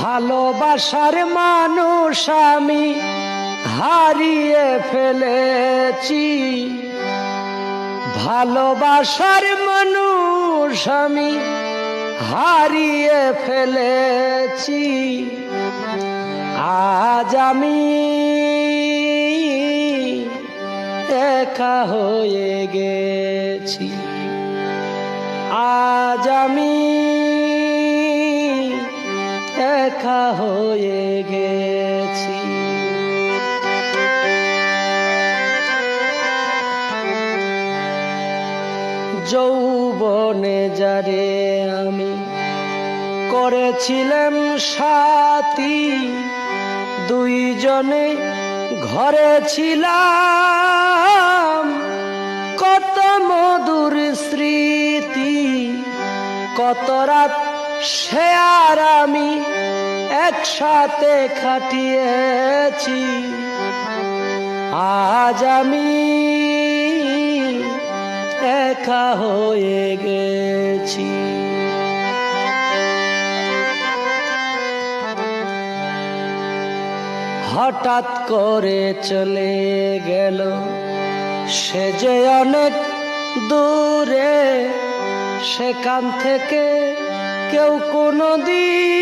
ভালোবাসার মানুষ আমি হারিয়ে ফেলেছি, ভালোবাসার মানুষ আমি হারিয়ে ফেলেছি। আজ আমি একা হয়ে গেছি, আজ আমি একা হয়ে গেছি। যৌবনে যারে আমি করেছিলাম সাথী, দুইজনে ঘরে ছিলাম, কত মধুর স্মৃতি, কত রাত সে আর আমি একসাথে কাটিয়েছি। আজ আমি একা হয়ে গেছি। হঠাৎ করে চলে গেল সে যে অনেক দূরে, সেখান থেকে কেউ কোনোদিন